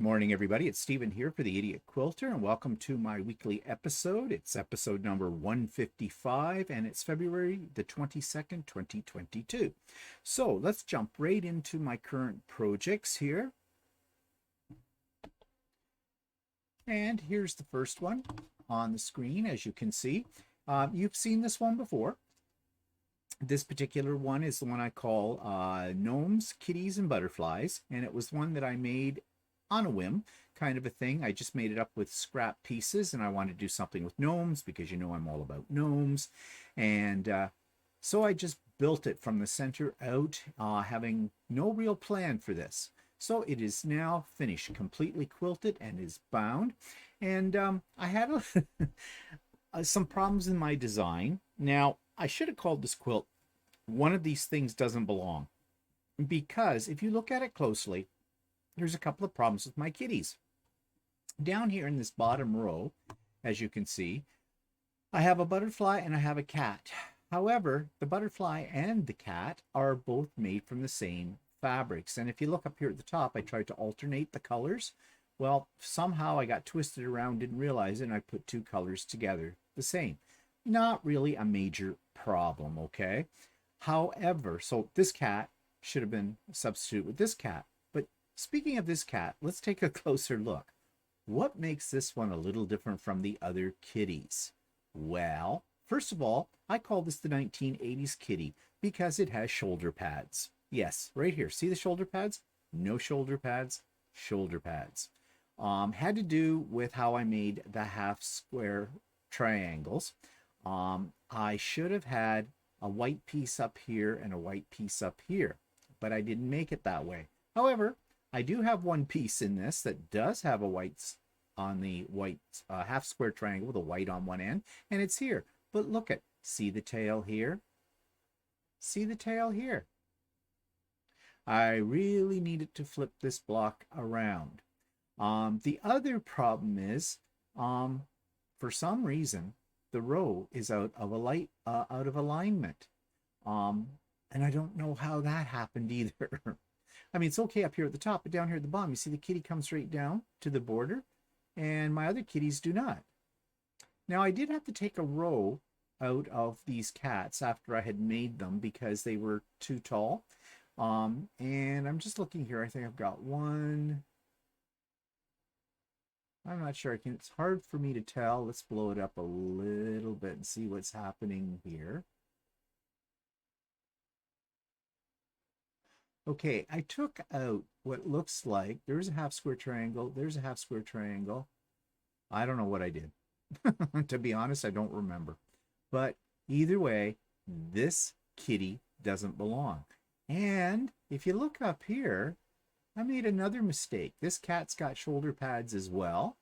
morning, everybody. It's Stephen here for the Idiot Quilter, and welcome to my weekly episode. It's episode number 155, and it's February the 22nd, 2022. So let's jump right into my current projects here. And here's the first one on the screen, as you can see. You've seen this one before. This particular one is the one I call Gnomes, Kitties, and Butterflies, and it was one that I made on a whim, kind of a thing. I just made it up with scrap pieces, and I wanted to do something with gnomes because you know I'm all about gnomes. And so I just built it from the center out, having no real plan for this. So it is now finished, completely quilted, and is bound. And I had some problems in my design. Now, I should have called this quilt One of These Things Doesn't Belong, because if you look at it closely, there's a couple of problems with my kitties. Down here in this bottom row, as you can see, I have a butterfly and I have a cat. However, the butterfly and the cat are both made from the same fabrics. And if you look up here at the top, I tried to alternate the colors. Well, somehow I got twisted around, didn't realize it, and I put two colors together the same. Not really a major problem, okay? However, so this cat should have been a substitute with this cat. But speaking of this cat, let's take a closer look. What makes this one a little different from the other kitties? Well, first of all, I call this the 1980s kitty because it has shoulder pads. Yes, right here. See the shoulder pads? No shoulder pads, shoulder pads. Had to do with how I made the half square triangles. I should have had a white piece up here and a white piece up here, but I didn't make it that way. However, I do have one piece in this that does have a white on the white half square triangle with a white on one end, and it's here. But look at, see the tail here? See the tail here? I really needed to flip this block around. The other problem is, for some reason, the row is out of alignment. And I don't know how that happened either. I mean, it's okay up here at the top, but down here at the bottom, you see the kitty comes straight down to the border, and my other kitties do not. Now, I did have to take a row out of these cats after I had made them because they were too tall. And I'm just looking here. I think I've got one. I'm not sure. It's hard for me to tell. Let's blow it up a little bit and see what's happening here. Okay, I took out what looks like, there's a half square triangle, there's a half square triangle. I don't know what I did. To be honest, I don't remember. But either way, this kitty doesn't belong. And if you look up here, I made another mistake. This cat's got shoulder pads as well,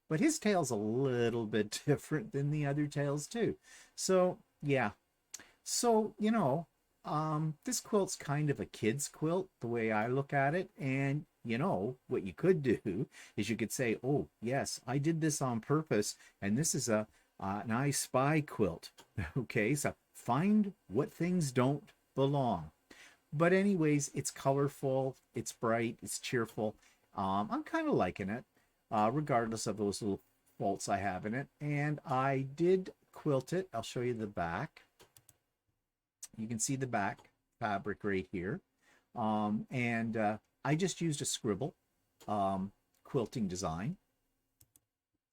but his tail's a little bit different than the other tails too. So yeah, so you know, this quilt's kind of a kid's quilt the way I look at it. And you know what you could do is you could say, oh yes, I did this on purpose, and this is an I Spy quilt. Okay, so find what things don't belong. But anyways, it's colorful, it's bright, it's cheerful. I'm kind of liking it, regardless of those little faults I have in it. And I did quilt it. I'll show you the back. You can see the back fabric right here. I just used a scribble quilting design.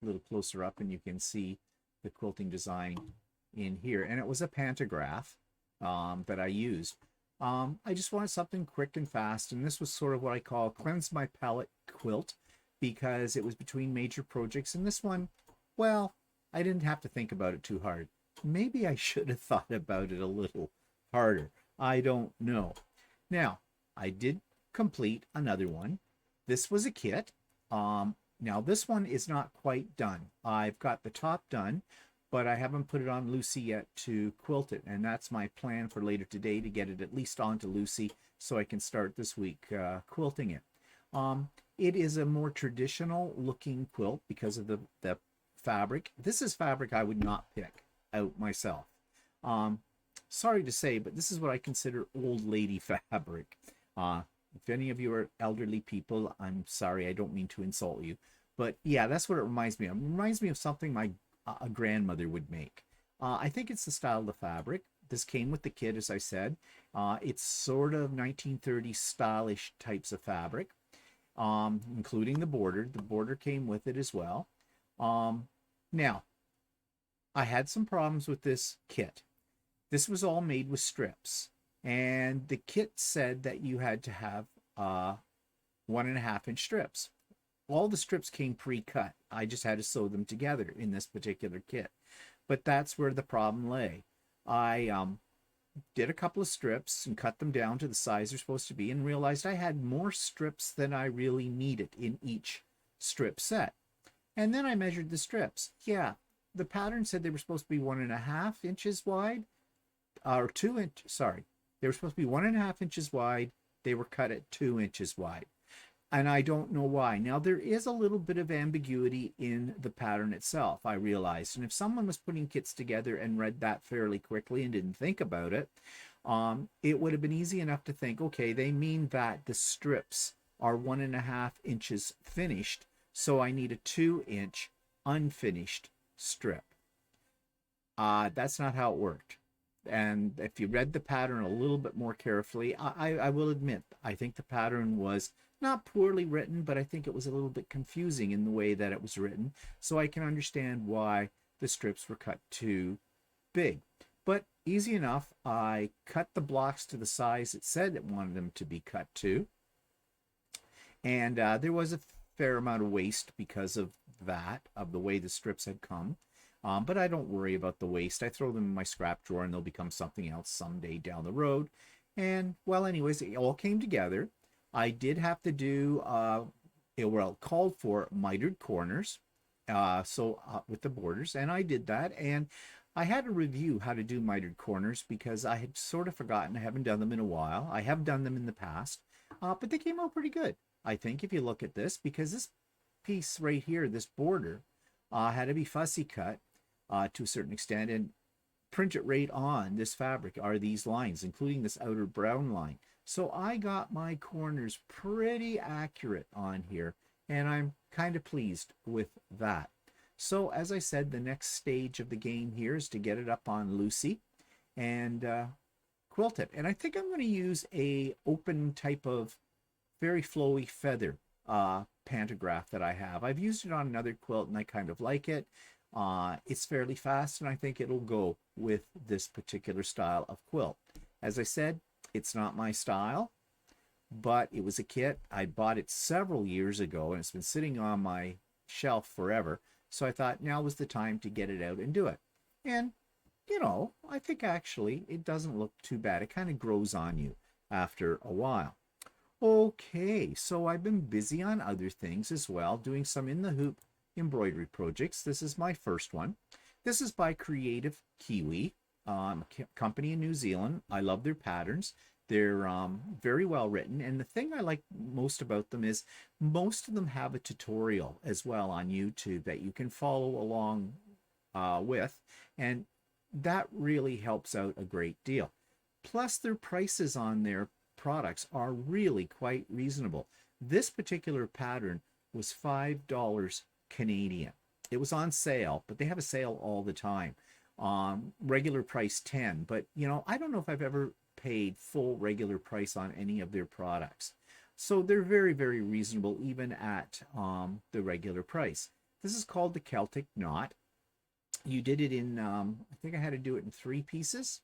A little closer up and you can see the quilting design in here. And it was a pantograph that I used. I just wanted something quick and fast, and this was sort of what I call cleanse my palette quilt because it was between major projects. And this one, well, I didn't have to think about it too hard. Maybe I should have thought about it a little harder. I don't know. Now, I did complete another one. This was a kit. Now, this one is not quite done. I've got the top done, but I haven't put it on Lucy yet to quilt it, and that's my plan for later today, to get it at least onto Lucy so I can start this week quilting it. It is a more traditional looking quilt because of the fabric. This is fabric I would not pick out myself. Sorry to say, but this is what I consider old lady fabric. If any of you are elderly people, I'm sorry, I don't mean to insult you. But yeah, that's what it reminds me of. It reminds me of something my a grandmother would make. I think it's the style of the fabric. This came with the kit, as I said. It's sort of 1930s stylish types of fabric, including the border. The border came with it as well. Now, I had some problems with this kit. This was all made with strips, and the kit said that you had to have 1.5 inch strips. All the strips came pre-cut. I just had to sew them together in this particular kit. But that's where the problem lay. I did a couple of strips and cut them down to the size they're supposed to be and realized I had more strips than I really needed in each strip set. And then I measured the strips. Yeah, the pattern said they were supposed to be 1.5 inches wide, or 2 inch, sorry. They were supposed to be 1.5 inches wide. They were cut at 2 inches wide. And I don't know why. Now, there is a little bit of ambiguity in the pattern itself, I realized. And if someone was putting kits together and read that fairly quickly and didn't think about it, it would have been easy enough to think, okay, they mean that the strips are 1.5 inches finished, so I need a 2-inch unfinished strip. That's not how it worked. And if you read the pattern a little bit more carefully, I will admit, I think the pattern was not poorly written, but I think it was a little bit confusing in the way that it was written. So I can understand why the strips were cut too big. But easy enough, I cut the blocks to the size it said it wanted them to be cut to. And there was a fair amount of waste because of that, of the way the strips had come. But I don't worry about the waste. I throw them in my scrap drawer and they'll become something else someday down the road. And, well, anyways, it all came together. I did have to do, it called for mitered corners, with the borders, and I did that. And I had to review how to do mitered corners because I had sort of forgotten. I haven't done them in a while. I have done them in the past, but they came out pretty good, I think, if you look at this, because this piece right here, this border, had to be fussy cut to a certain extent and printed right on this fabric are these lines, including this outer brown line. So I got my corners pretty accurate on here, and I'm kind of pleased with that. So as I said, the next stage of the game here is to get it up on Lucy and quilt it. And I think I'm going to use a open type of very flowy feather pantograph that I have. I've used it on another quilt and I kind of like it. It's fairly fast and I think it'll go with this particular style of quilt. As I said, it's not my style, but it was a kit. I bought it several years ago and it's been sitting on my shelf forever. So I thought now was the time to get it out and do it. And, you know, I think actually it doesn't look too bad. It kind of grows on you after a while. Okay, so I've been busy on other things as well, doing some in the hoop embroidery projects. This is my first one. This is by Creative Kiwi. Company in New Zealand. I love their patterns. They're very well written, and the thing I like most about them is most of them have a tutorial as well on YouTube that you can follow along with, and that really helps out a great deal. Plus, their prices on their products are really quite reasonable. This particular pattern was $5 Canadian. It was on sale, but they have a sale all the time. Regular price 10, but you know, I don't know if I've ever paid full regular price on any of their products. So they're very, very reasonable even at the regular price. This is called the Celtic knot. You did it in, I think I had to do it in 3 pieces.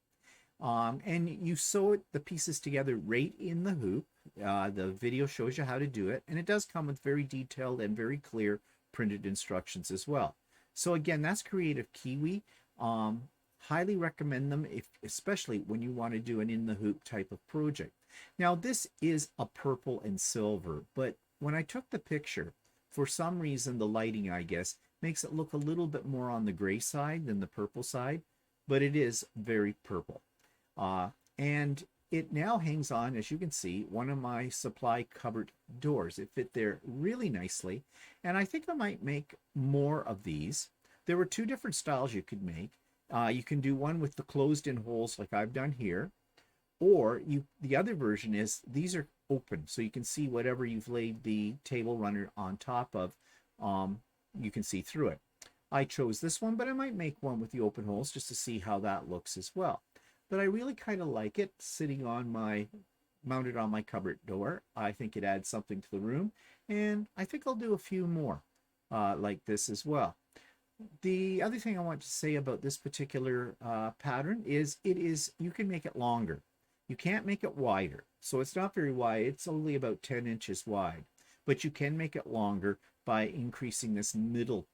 And you sew the pieces together right in the hoop. The video shows you how to do it, and it does come with very detailed and very clear printed instructions as well. So again, that's Creative Kiwi. Highly recommend them, especially when you want to do an in the hoop type of project. Now this is a purple and silver, but when I took the picture, for some reason the lighting, I guess, makes it look a little bit more on the gray side than the purple side, but it is very purple. And it now hangs on, as you can see, one of my supply cupboard doors. It fit there really nicely, and I think I might make more of these. There were 2 different styles you could make. You can do one with the closed-in holes like I've done here, or the other version is these are open, so you can see whatever you've laid the table runner on top of. You can see through it. I chose this one, but I might make one with the open holes just to see how that looks as well. But I really kind of like it sitting on my, mounted on my cupboard door. I think it adds something to the room, and I think I'll do a few more like this as well. The other thing I want to say about this particular pattern is you can make it longer. You can't make it wider, so it's not very wide. It's only about 10 inches wide, but you can make it longer by increasing this middle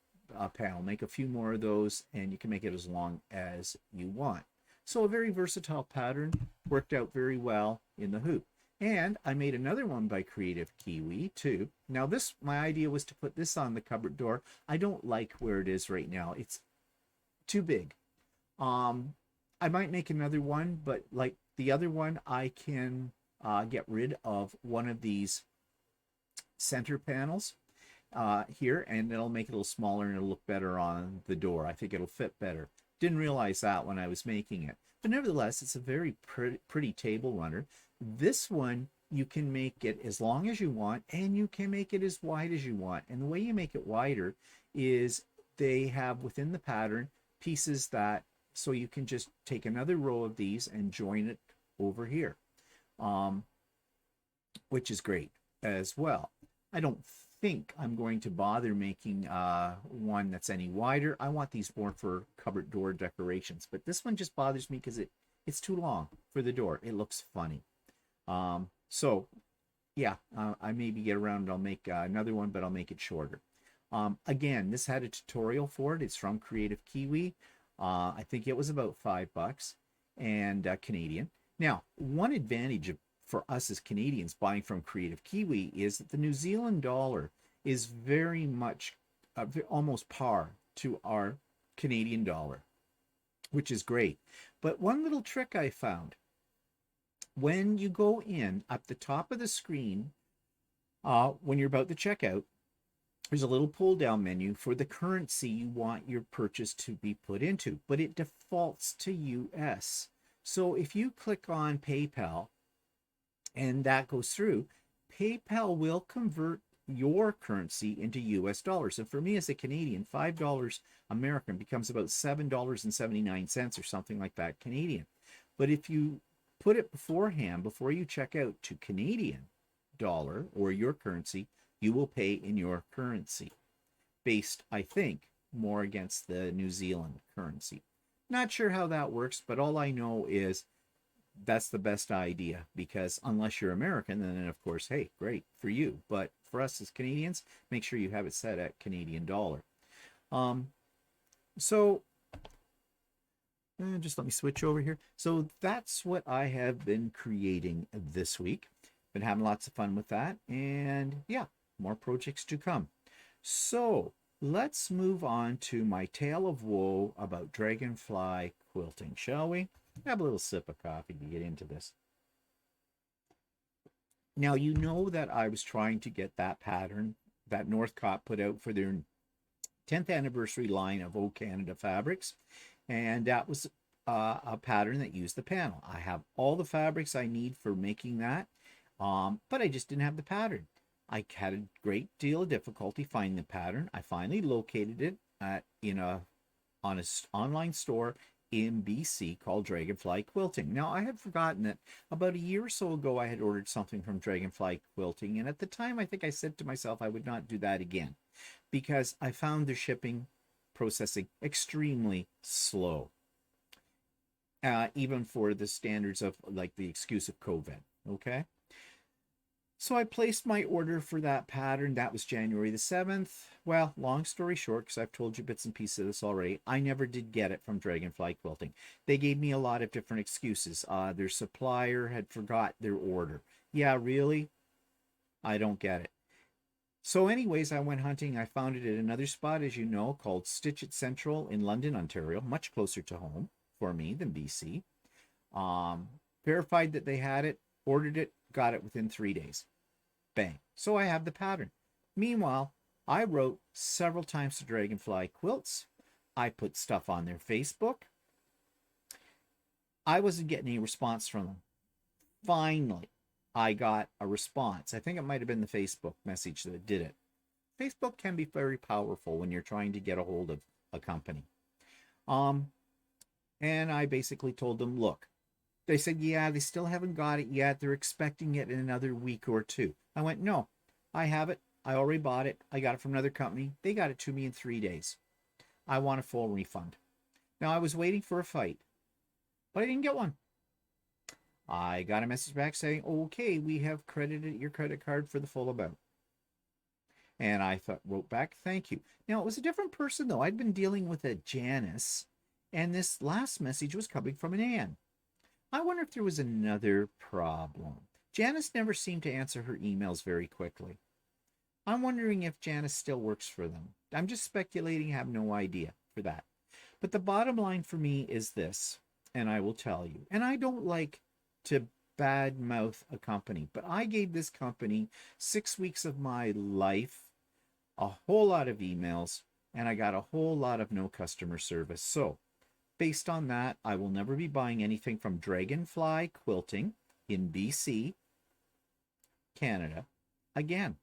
panel. Make a few more of those, and you can make it as long as you want. So a very versatile pattern, worked out very well in the hoop. And I made another one by Creative Kiwi too. Now this, my idea was to put this on the cupboard door. I don't like where it is right now. It's too big. I might make another one, but like the other one, I can get rid of one of these center panels here, and it'll make it a little smaller and it'll look better on the door. I think it'll fit better. Didn't realize that when I was making it. But nevertheless, it's a very pretty table runner. This one, you can make it as long as you want, and you can make it as wide as you want. And the way you make it wider is they have within the pattern pieces that, so you can just take another row of these and join it over here, which is great as well. I don't think I'm going to bother making one that's any wider. I want these more for cupboard door decorations, but this one just bothers me because it's too long for the door. It looks funny. So yeah, I maybe get around and I'll make another one, but I'll make it shorter. Again, this had a tutorial for it. It's from Creative Kiwi. I think it was about $5 and Canadian. Now, one advantage for us as Canadians buying from Creative Kiwi is that the New Zealand dollar is very much almost par to our Canadian dollar, which is great. But one little trick I found, when you go in at the top of the screen, when you're about to check out, there's a little pull down menu for the currency you want your purchase to be put into, but it defaults to US. So if you click on PayPal and that goes through, PayPal will convert your currency into US dollars. And for me as a Canadian, $5 American becomes about $7.79 or something like that Canadian. But if you put it beforehand, before you check out, to Canadian dollar or your currency, you will pay in your currency, based, I think, more against the New Zealand currency. Not sure how that works, but all I know is that's the best idea, because unless you're American, then of course, hey, great for you. But for us as Canadians, make sure you have it set at Canadian dollar. So just let me switch over here. So that's what I have been creating this week. Been having lots of fun with that, and yeah, more projects to come. So let's move on to my tale of woe about dragonfly quilting, shall we? Have a little sip of coffee to get into this. Now, you know that I was trying to get that pattern that Northcott put out for their 10th anniversary line of O Canada fabrics, and that was a pattern that used the panel. I have all the fabrics I need for making that, but I just didn't have the pattern. I had a great deal of difficulty finding the pattern. I finally located it on an online store in BC called Dragonfly Quilting. Now, I had forgotten that about a year or so ago I had ordered something from Dragonfly Quilting, and at the time I think I said to myself I would not do that again, because I found the shipping processing extremely slow, even for the standards of like the excuse of COVID. Okay, so I placed my order for that pattern. That was January the 7th. Well, long story short, because I've told you bits and pieces of this already, I never did get it from Dragonfly Quilting. They gave me a lot of different excuses. Their supplier had forgot their order. Yeah, really? I don't get it. So anyways, I went hunting. I found it at another spot, as you know, called Stitch It Central in London, Ontario, much closer to home for me than BC. Verified that they had it, ordered it, got it within 3 days. Bang. So I have the pattern. Meanwhile, I wrote several times to Dragonfly Quilts. I put stuff on their Facebook. I wasn't getting any response from them. Finally, I got a response. I think it might have been the Facebook message that did it. Facebook can be very powerful when you're trying to get a hold of a company. Um, and I basically told them, look, they said, yeah, they still haven't got it yet. They're expecting it in another week or two. I went, no, I have it. I already bought it. I got it from another company. They got it to me in 3 days. I want a full refund. Now, I was waiting for a fight, but I didn't get one. I got a message back saying, okay, we have credited your credit card for the full amount. And I wrote back, thank you. Now, it was a different person, though. I'd been dealing with a Janice, and this last message was coming from an Ann. I wonder if there was another problem. Janice never seemed to answer her emails very quickly. I'm wondering if Janice still works for them. I'm just speculating, have no idea for that. But the bottom line for me is this, and I will tell you, and I don't like to badmouth a company, but I gave this company 6 weeks of my life, a whole lot of emails, and I got a whole lot of no customer service. So based on that, I will never be buying anything from Dragonfly Quilting in BC, Canada, again.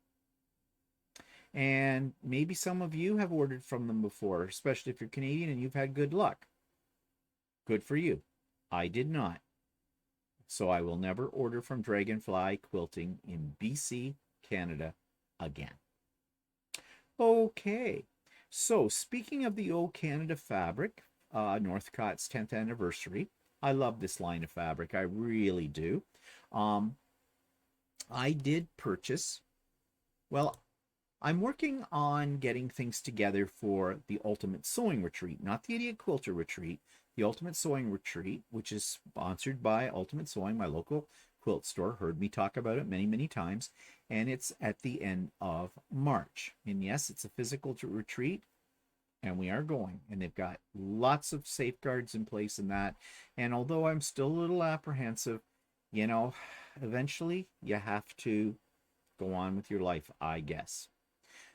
And maybe some of you have ordered from them before, especially if you're Canadian and you've had good luck. Good for you. I did not. So I will never order from Dragonfly Quilting in BC, Canada again. Okay. So speaking of the old Canada fabric, Northcott's 10th anniversary. I love this line of fabric. I really do. I did purchase, well, I'm working on getting things together for the Ultimate Sewing Retreat, not the Idiot Quilter Retreat, the Ultimate Sewing Retreat, which is sponsored by Ultimate Sewing, my local quilt store. Heard me talk about it many, many times. And it's at the end of March. And yes, it's a physical retreat. And we are going. And they've got lots of safeguards in place in that. And although I'm still a little apprehensive, you know, eventually you have to go on with your life, I guess.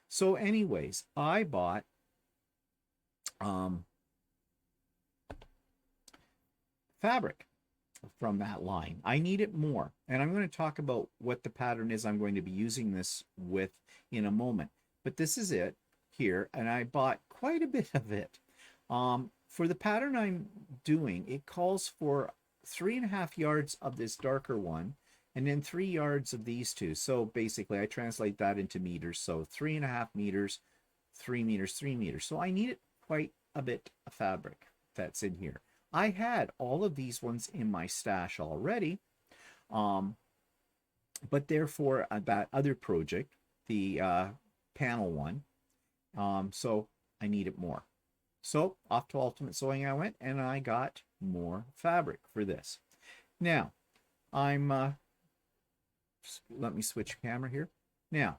So anyways, I bought fabric from that line. I need it more. And I'm going to talk about what the pattern is I'm going to be using this with in a moment. But this is it here. And I bought quite a bit of it. For the pattern I'm doing, it calls for 3.5 yards of this darker one and then 3 yards of these two. So basically I translate that into meters. So 3.5 meters, 3 meters, 3 meters. So I needed quite a bit of fabric that's in here. I had all of these ones in my stash already, but therefore that other project, the panel one, so I needed more. So off to Ultimate Sewing I went, and I got more fabric for this. Now, let me switch camera here. Now,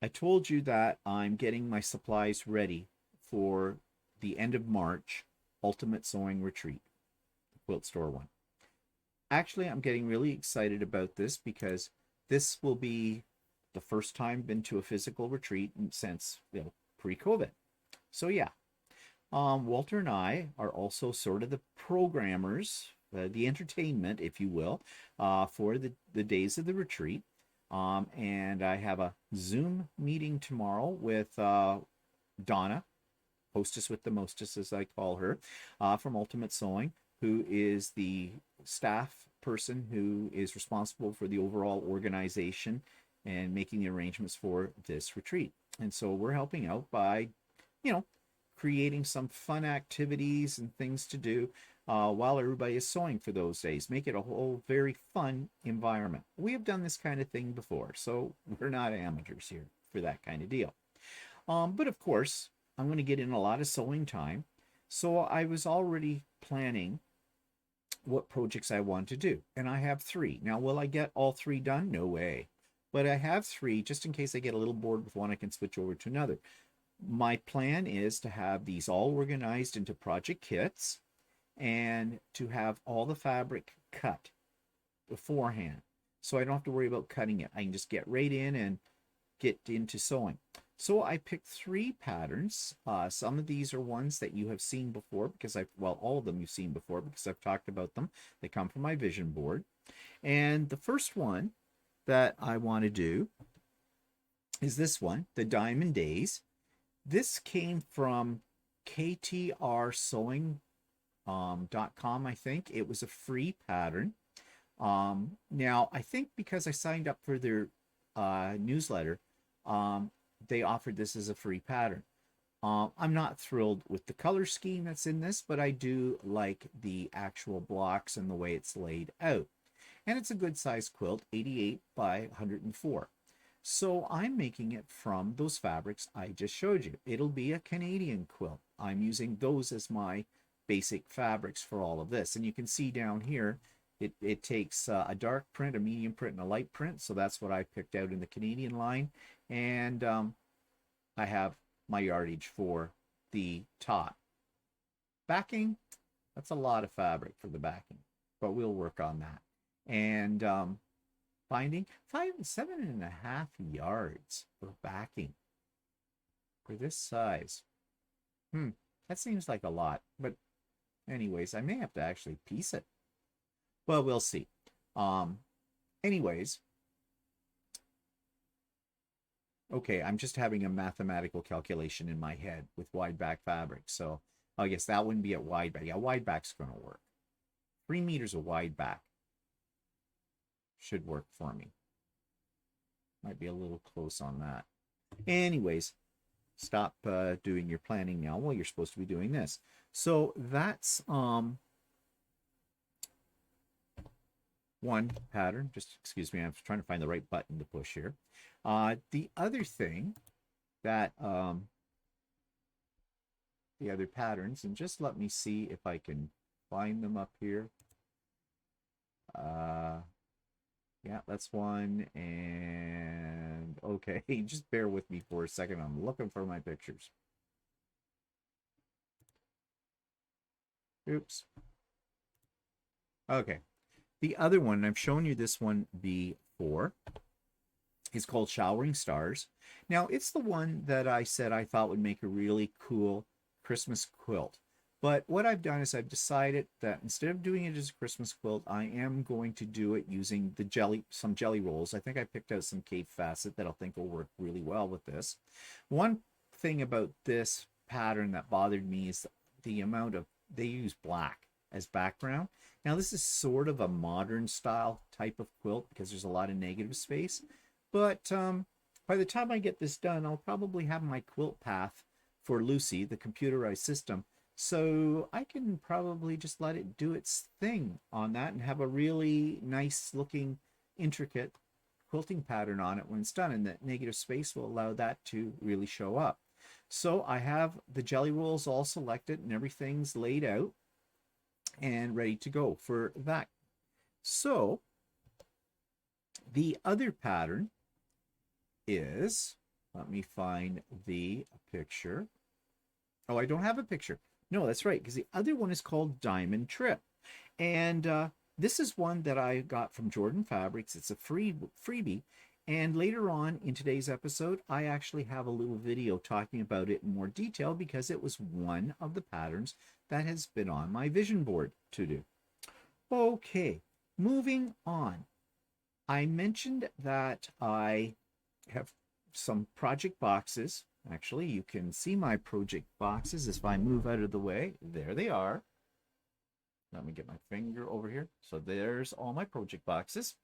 I told you that I'm getting my supplies ready for the end of March Ultimate Sewing Retreat, Quilt Store one. Actually, I'm getting really excited about this because this will be the first time been to a physical retreat since, pre-COVID. So yeah, Walter and I are also sort of the programmers, the entertainment, if you will, for the days of the retreat. And I have a Zoom meeting tomorrow with Donna, hostess with the mostess, as I call her, from Ultimate Sewing, who is the staff person who is responsible for the overall organization and making the arrangements for this retreat. And so we're helping out by, creating some fun activities and things to do while everybody is sewing for those days. Make it a whole very fun environment. We have done this kind of thing before, so we're not amateurs here for that kind of deal. But of course, I'm going to get in a lot of sewing time. So I was already planning what projects I want to do. And I have 3. Now, will I get all 3 done? No way. But I have 3, just in case I get a little bored with one, I can switch over to another. My plan is to have these all organized into project kits and to have all the fabric cut beforehand. So I don't have to worry about cutting it. I can just get right in and get into sewing. So I picked 3 patterns. Some of these are ones that you have seen before because all of them you've seen before because I've talked about them. They come from my vision board. And the first one that I want to do is this one, the Diamond Days. This came from KTRsewing.com, I think. It was a free pattern. Now, I think because I signed up for their newsletter, they offered this as a free pattern. I'm not thrilled with the color scheme that's in this, but I do like the actual blocks and the way it's laid out. And it's a good size quilt, 88 by 104. So I'm making it from those fabrics I just showed you. It'll be a Canadian quilt. I'm using those as my basic fabrics for all of this. And you can see down here, it takes a dark print, a medium print, and a light print. So that's what I picked out in the Canadian line. And I have my yardage for the top. Backing, that's a lot of fabric for the backing, but we'll work on that. And binding, 7.5 yards for backing for this size. That seems like a lot, but anyways, I may have to actually piece it. Well, we'll see. Anyways, okay, I'm just having a mathematical calculation in my head with wide back fabric. So I guess that wouldn't be at wide back. Yeah, wide back's going to work. 3 meters of wide back should work for me. Might be a little close on that. Anyways, stop doing your planning now. Well, you're supposed to be doing this. So that's one pattern. Just excuse me, I'm trying to find the right button to push here. The other thing that the other patterns, and just let me see if I can find them up here. Yeah, that's one. And okay, just bear with me for a second. I'm looking for my pictures. Oops. Okay. The other one, I've shown you this one before. It's called Showering Stars. Now, it's the one that I said I thought would make a really cool Christmas quilt. But what I've done is I've decided that instead of doing it as a Christmas quilt, I am going to do it using some jelly rolls. I think I picked out some Cape Facet that I think will work really well with this. One thing about this pattern that bothered me is the amount of, they use black as background. Now, this is sort of a modern style type of quilt because there's a lot of negative space. But by the time I get this done, I'll probably have my quilt path for Lucy, the computerized system. So I can probably just let it do its thing on that and have a really nice looking, intricate quilting pattern on it when it's done. And that negative space will allow that to really show up. So I have the jelly rolls all selected and everything's laid out and ready to go for that. So the other pattern is, let me find the picture. Oh, I don't have a picture. No, that's right, because the other one is called Diamond Trip. And this is one that I got from Jordan Fabrics. It's a freebie. And later on in today's episode, I actually have a little video talking about it in more detail because it was one of the patterns that has been on my vision board to do. Okay, moving on. I mentioned that I have some project boxes. Actually, you can see my project boxes if I move out of the way. There they are. Let me get my finger over here. So there's all my project boxes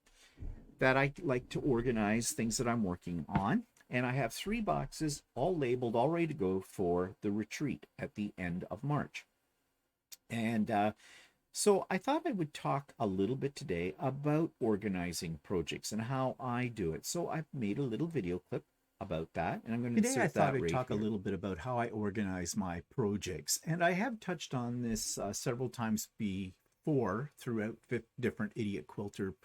that I like to organize things that I'm working on. And I have 3 boxes all labeled, all ready to go for the retreat at the end of March. And so I thought I would talk a little bit today about organizing projects and how I do it. So I've made a little video clip about that, and I'm going to insert that right here. Today I thought I'd talk a little bit about how I organize my projects, and I have touched on this several times before throughout different Idiot Quilter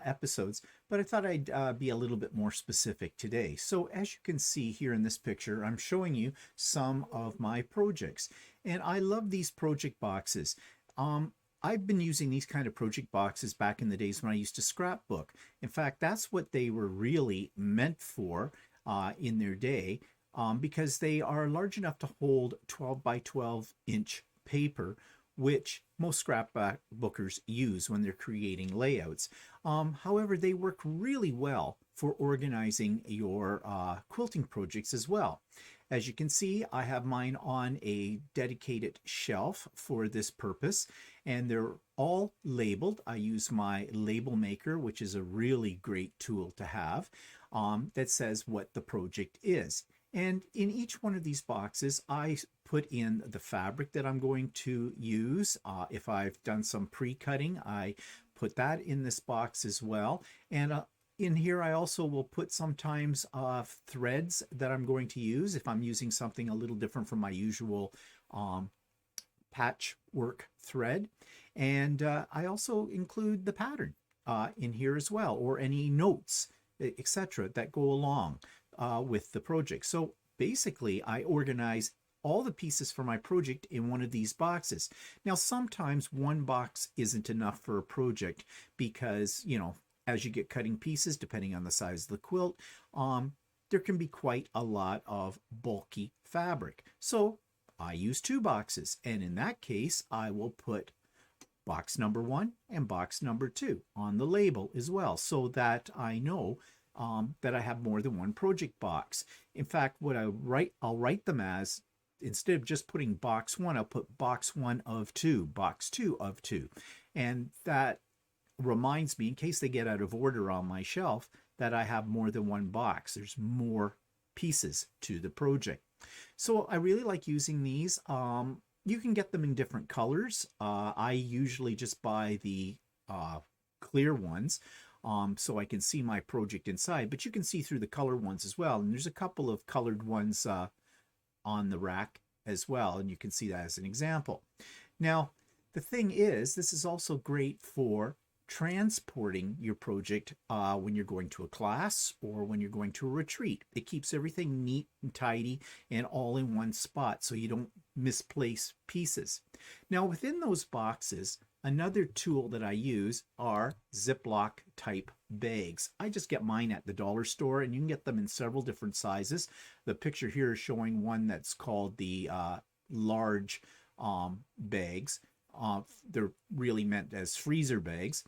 episodes, but I thought I'd be a little bit more specific today. So as you can see here in this picture, I'm showing you some of my projects, and I love these project boxes. I've been using these kind of project boxes back in the days when I used to scrapbook. In fact, that's what they were really meant for in their day, because they are large enough to hold 12 by 12 inch paper, which most scrapbookers use when they're creating layouts. However, they work really well for organizing your quilting projects as well. As you can see, I have mine on a dedicated shelf for this purpose, and they're all labeled. I use my label maker, which is a really great tool to have, that says what the project is. And in each one of these boxes, I put in the fabric that I'm going to use. If I've done some pre-cutting, I put that in this box as well. And in here, I also will put sometimes threads that I'm going to use if I'm using something a little different from my usual patchwork thread. And I also include the pattern in here as well, or any notes, etc., that go along with the project. So basically, I organize all the pieces for my project in one of these boxes. Now, sometimes one box isn't enough for a project because, you know, as you get cutting pieces, depending on the size of the quilt, there can be quite a lot of bulky fabric. So I use 2 boxes, and in that case, I will put box number 1 and box number 2 on the label as well, so that I know that I have more than one project box. In fact, what I'll write them as, instead of just putting box 1, I'll put box 1 of 2, box 2 of 2. And that reminds me, in case they get out of order on my shelf, that I have more than one box. There's more pieces to the project. So I really like using these. You can get them in different colors. I usually just buy the clear ones, so I can see my project inside, but you can see through the color ones as well. And there's a couple of colored ones on the rack as well, and you can see that as an example. Now, the thing is, this is also great for transporting your project when you're going to a class or when you're going to a retreat. It keeps everything neat and tidy and all in one spot so you don't misplace pieces. Now, within those boxes, another tool that I use are ziploc type bags. I just get mine at the dollar store, and you can get them in several different sizes. The picture here is showing one that's called the large bags. They're really meant as freezer bags,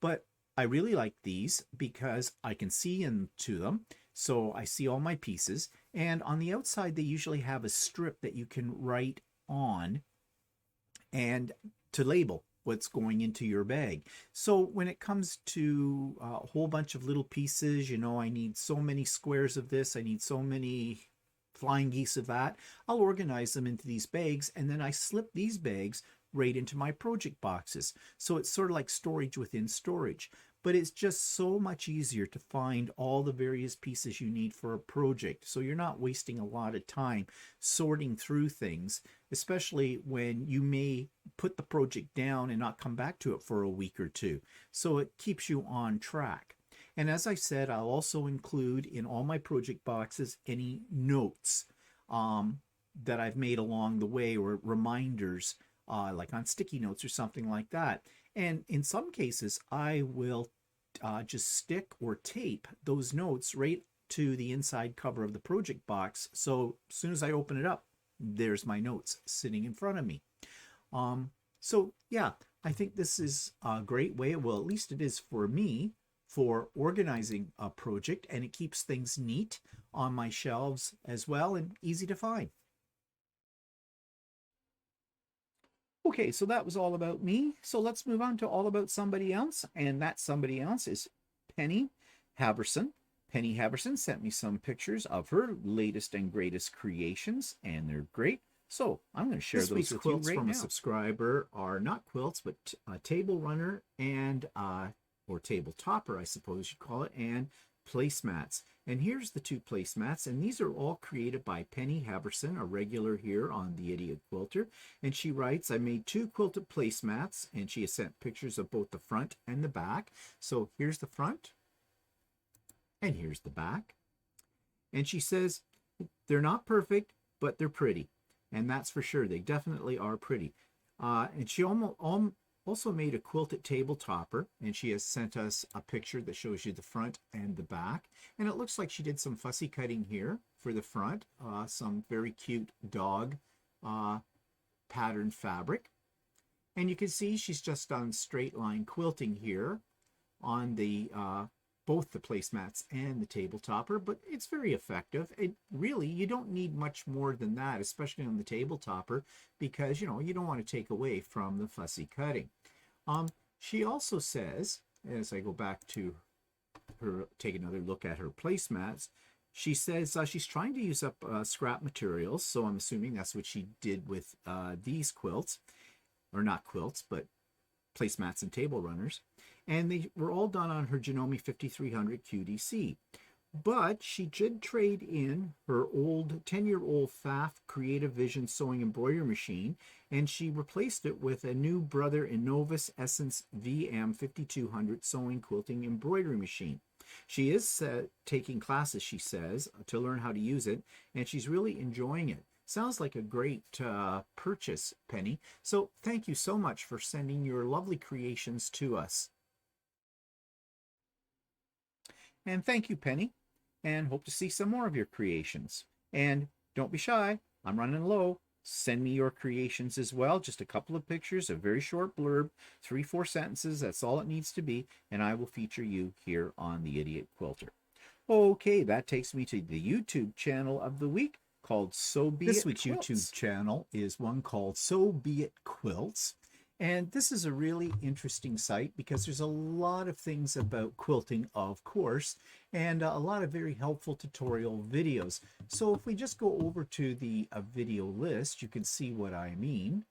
but I really like these because I can see into them. So I see all my pieces, and on the outside they usually have a strip that you can write on and to label what's going into your bag. So when it comes to a whole bunch of little pieces, you know, I need so many squares of this, I need so many flying geese of that, I'll organize them into these bags, and then I slip these bags right into my project boxes. So it's sort of like storage within storage, but it's just so much easier to find all the various pieces you need for a project. So you're not wasting a lot of time sorting through things, especially when you may put the project down and not come back to it for a week or two. So it keeps you on track. And as I said, I'll also include in all my project boxes any notes that I've made along the way, or reminders, like on sticky notes or something like that. And in some cases, I will just stick or tape those notes right to the inside cover of the project box. So as soon as I open it up, there's my notes sitting in front of me. So yeah, I think this is a great way, well, at least it is for me, for organizing a project, and it keeps things neat on my shelves as well and easy to find. Okay, so that was all about me. So let's move on to all about somebody else, and that somebody else is Penny Haverson. Penny Haverson sent me some pictures of her latest and greatest creations, and they're great. So I'm going to share those with you right now. A subscriber are not quilts, but a table runner and or table topper, I suppose you'd call it, and placemats. And here's the 2 placemats, and these are all created by Penny Haverson, a regular here on the Idiot Quilter. And she writes, I made 2 quilted placemats, and she has sent pictures of both the front and the back. So here's the front, and here's the back. And she says, they're not perfect, but they're pretty. And that's for sure. They definitely are pretty. And she also made a quilted table topper, and she has sent us a picture that shows you the front and the back. And it looks like she did some fussy cutting here for the front, some very cute dog pattern fabric. And you can see she's just done straight line quilting here on the both the placemats and the table topper, but it's very effective. It really, you don't need much more than that, especially on the table topper, because you know you don't want to take away from the fussy cutting. She also says, as I go back to her, take another look at her placemats, she says she's trying to use up scrap materials, so I'm assuming that's what she did with these quilts, or not quilts, but placemats and table runners. And they were all done on her Gnome 5300 QDC. But she did trade in her old 10-year-old Pfaff Creative Vision sewing embroidery machine, and she replaced it with a new Brother Innovus Essence VM 5200 sewing quilting embroidery machine. She is taking classes, she says, to learn how to use it, and she's really enjoying it. Sounds like a great purchase, Penny. So thank you so much for sending your lovely creations to us. And thank you, Penny, and hope to see some more of your creations. And don't be shy, I'm running low. Send me your creations as well. Just a couple of pictures, a very short blurb, 3-4 sentences, that's all it needs to be, and I will feature you here on the Idiot Quilter. Okay, that takes me to the YouTube channel of the week called So Be It Quilts. This week's YouTube channel is one called So Be It Quilts. And this is a really interesting site because there's a lot of things about quilting, of course, and a lot of very helpful tutorial videos. So if we just go over to the video list, you can see what I mean.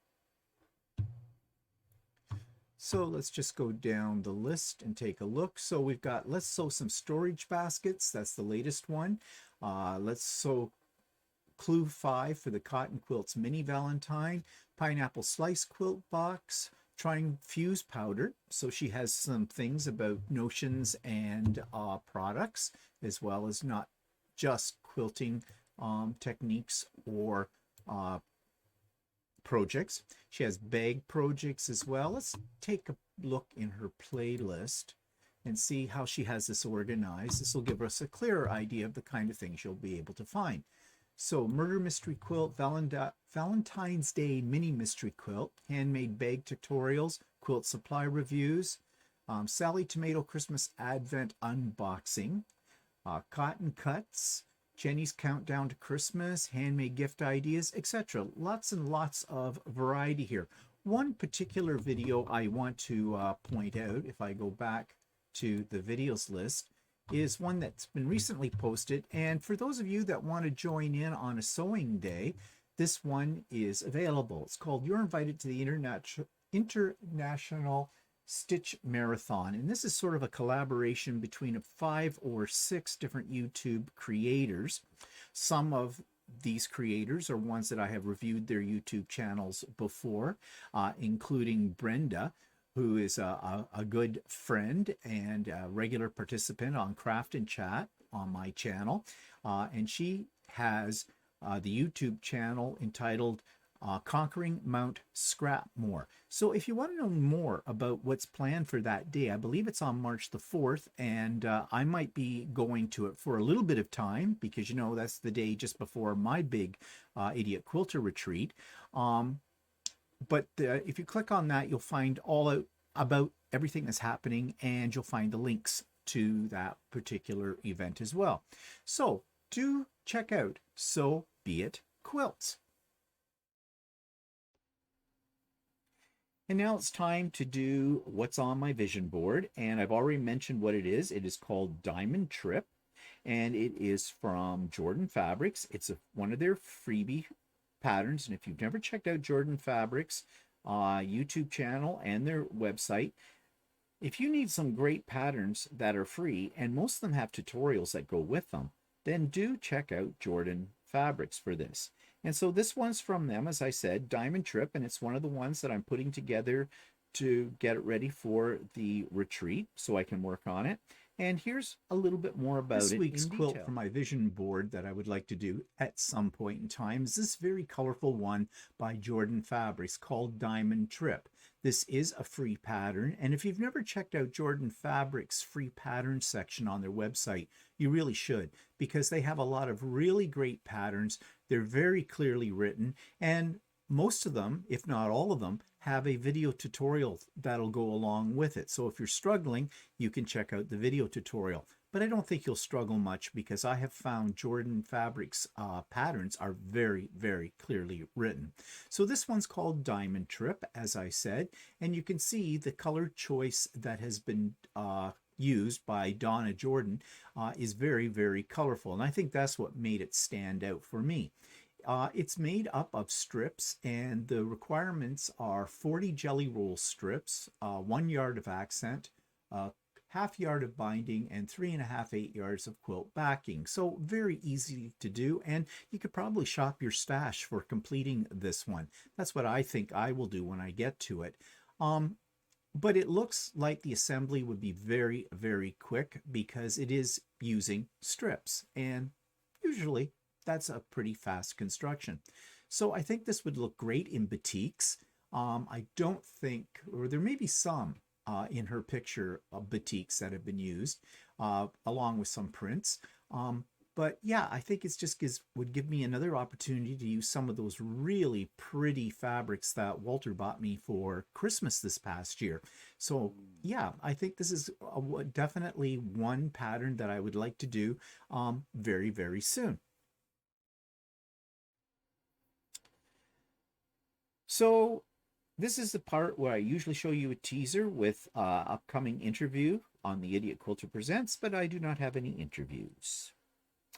So let's just go down the list and take a look. So we've got Let's Sew Some Storage Baskets. That's the latest one. Let's Sew Clue 5 for the Cotton Quilts Mini Valentine, Pineapple Slice Quilt Box, trying fuse powder. So she has some things about notions and products, as well as not just quilting techniques or projects. She has bag projects as well. Let's take a look in her playlist and see how she has this organized. This will give us a clearer idea of the kind of things you'll be able to find. So Murder Mystery Quilt, Valentine's Day Mini Mystery Quilt, Handmade Bag Tutorials, Quilt Supply Reviews, Sally Tomato Christmas Advent Unboxing, Cotton Cuts, Jenny's Countdown to Christmas, Handmade Gift Ideas, etc. Lots and lots of variety here. One particular video I want to point out, if I go back to the videos list, is one that's been recently posted, and for those of you that want to join in on a sewing day, this one is available. It's called You're Invited to the International Stitch Marathon, and this is sort of a collaboration between 5 or 6 different YouTube creators. Some of these creators are ones that I have reviewed their YouTube channels before, including Brenda, who is a good friend and a regular participant on Craft and Chat on my channel. And she has the YouTube channel entitled Conquering Mount Scrapmore. So if you want to know more about what's planned for that day, I believe it's on March the 4th, and I might be going to it for a little bit of time because, you know, that's the day just before my big Idiot Quilter retreat. But if you click on that, you'll find all out about everything that's happening, and you'll find the links to that particular event as well. So do check out So Be It Quilts. And now it's time to do what's on my vision board, and I've already mentioned what it is. It is called Diamond Trip, and it is from Jordan Fabrics. It's one of their freebie patterns, and if you've never checked out Jordan Fabrics YouTube channel and their website, if you need some great patterns that are free, and most of them have tutorials that go with them, then do check out Jordan Fabrics for this. And so this one's from them, as I said, Diamond Trip, and it's one of the ones that I'm putting together to get it ready for the retreat so I can work on it. And here's a little bit more about it. This week's quilt for my vision board that I would like to do at some point in time is this very colorful one by Jordan Fabrics called Diamond Trip. This is a free pattern, and if you've never checked out Jordan Fabrics' free pattern section on their website, you really should, because they have a lot of really great patterns. They're very clearly written, and most of them, if not all of them, have a video tutorial that'll go along with it. So if you're struggling, you can check out the video tutorial. But I don't think you'll struggle much because I have found Jordan Fabrics patterns are very, very clearly written. So this one's called Diamond Trip, as I said, and you can see the color choice that has been used by Donna Jordan is very, very colorful. And I think that's what made it stand out for me. It's made up of strips, and the requirements are 40 jelly roll strips, 1 yard of accent, half yard of binding, and 3.5–8 yards of quilt backing. So very easy to do, and you could probably shop your stash for completing this one. That's what I think I will do when I get to it. But it looks like the assembly would be very, very quick because it is using strips, and usually that's a pretty fast construction. So I think this would look great in batiks. I don't think, or there may be some in her picture of batiks that have been used along with some prints. But yeah, I think it's just would give me another opportunity to use some of those really pretty fabrics that Walter bought me for Christmas this past year. So yeah, I think this is definitely one pattern that I would like to do very, very soon. So this is the part where I usually show you a teaser with upcoming interview on the Idiot Quilter Presents, but I do not have any interviews.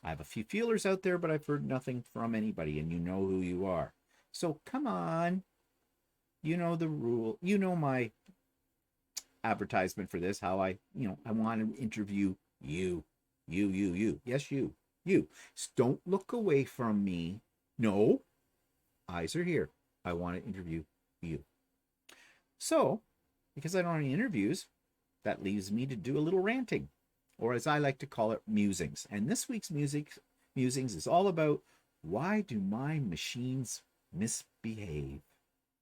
I have a few feelers out there, but I've heard nothing from anybody, and you know who you are. So come on. You know the rule. You know my advertisement for this, how I want to interview you. You. Yes, you. So don't look away from me. No. Eyes are here. I want to interview you. So, because I don't have any interviews, that leaves me to do a little ranting, or as I like to call it, musings. And this week's musings is all about, why do my machines misbehave?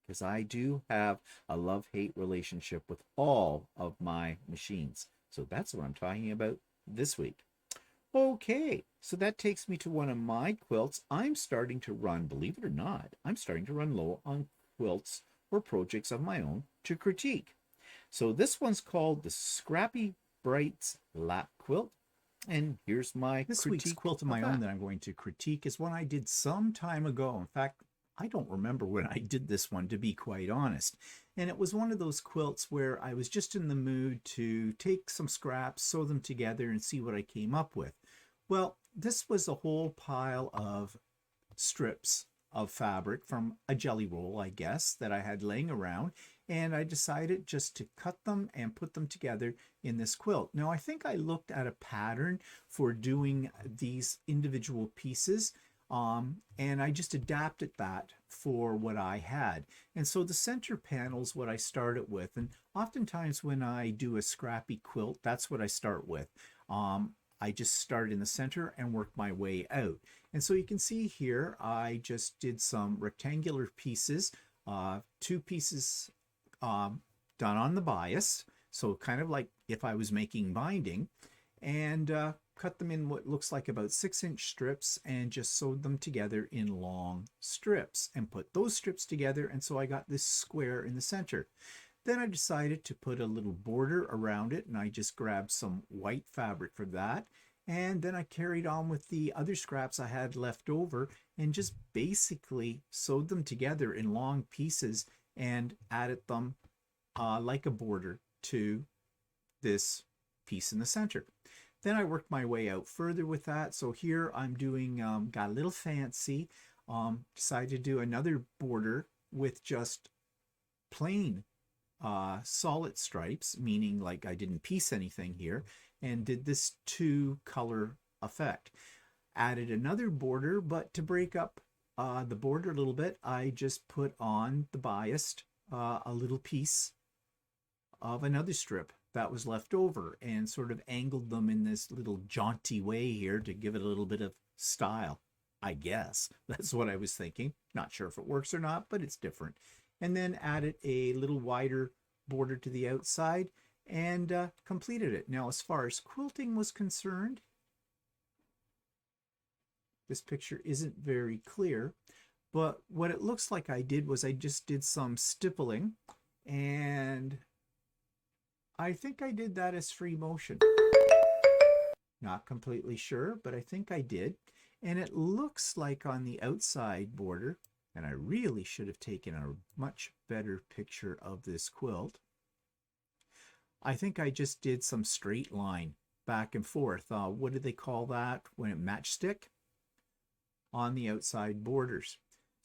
Because I do have a love-hate relationship with all of my machines. So that's what I'm talking about this week. Okay, so that takes me to one of my quilts. I'm starting to run, believe it or not, I'm starting to run low on quilts or projects of my own to critique. So this one's called the Scrappy Brights Lap Quilt. And here's my This week's quilt of my own that I'm going to critique is one I did some time ago. In fact, I don't remember when I did this one, to be quite honest. And it was one of those quilts where I was just in the mood to take some scraps, sew them together, and see what I came up with. Well, this was a whole pile of strips of fabric from a jelly roll, I guess, that I had laying around, and I decided just to cut them and put them together in this quilt. Now, I think I looked at a pattern for doing these individual pieces, and I just adapted that for what I had. And so the center panel is what I started with, and oftentimes when I do a scrappy quilt, that's what I start with. I just start in the center and work my way out. And so you can see here, I just did some rectangular pieces, 2 pieces done on the bias. So kind of like if I was making binding, and cut them in what looks like about 6-inch strips and just sewed them together in long strips and put those strips together. And so I got this square in the center. Then I decided to put a little border around it, and I just grabbed some white fabric for that. And then I carried on with the other scraps I had left over and just basically sewed them together in long pieces and added them like a border to this piece in the center. Then I worked my way out further with that. So here I'm doing, got a little fancy, decided to do another border with just plain solid stripes, meaning like I didn't piece anything here, and did this 2-color effect. Added another border, but to break up the border a little bit, I just put on the biased a little piece of another strip that was left over and sort of angled them in this little jaunty way here to give it a little bit of style, I guess. That's what I was thinking. Not sure if it works or not, but it's different. And then added a little wider border to the outside and completed it. Now, as far as quilting was concerned, this picture isn't very clear, But what it looks like I did was I just did some stippling, and I think I did that as free motion. Not completely sure, but I think I did. And it looks like on the outside border, and I really should have taken a much better picture of this quilt. I think I just did some straight line back and forth. What do they call that when it matchstick? On the outside borders.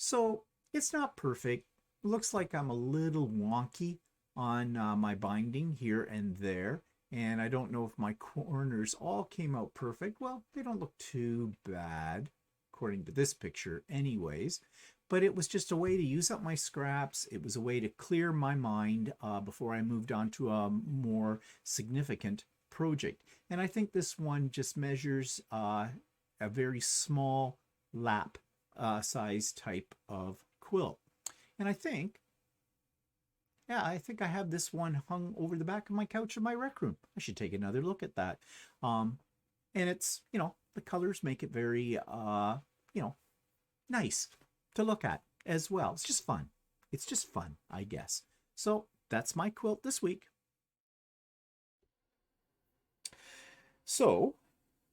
So it's not perfect. It looks like I'm a little wonky on my binding here and there. And I don't know if my corners all came out perfect. Well, they don't look too bad, according to this picture anyways. But it was just a way to use up my scraps. It was a way to clear my mind before I moved on to a more significant project. And I think this one just measures a very small lap size type of quilt. And I think I have this one hung over the back of my couch in my rec room. I should take another look at that. And it's, the colors make it very, nice to look at as well. It's just fun. It's just fun, I guess. So that's my quilt this week. So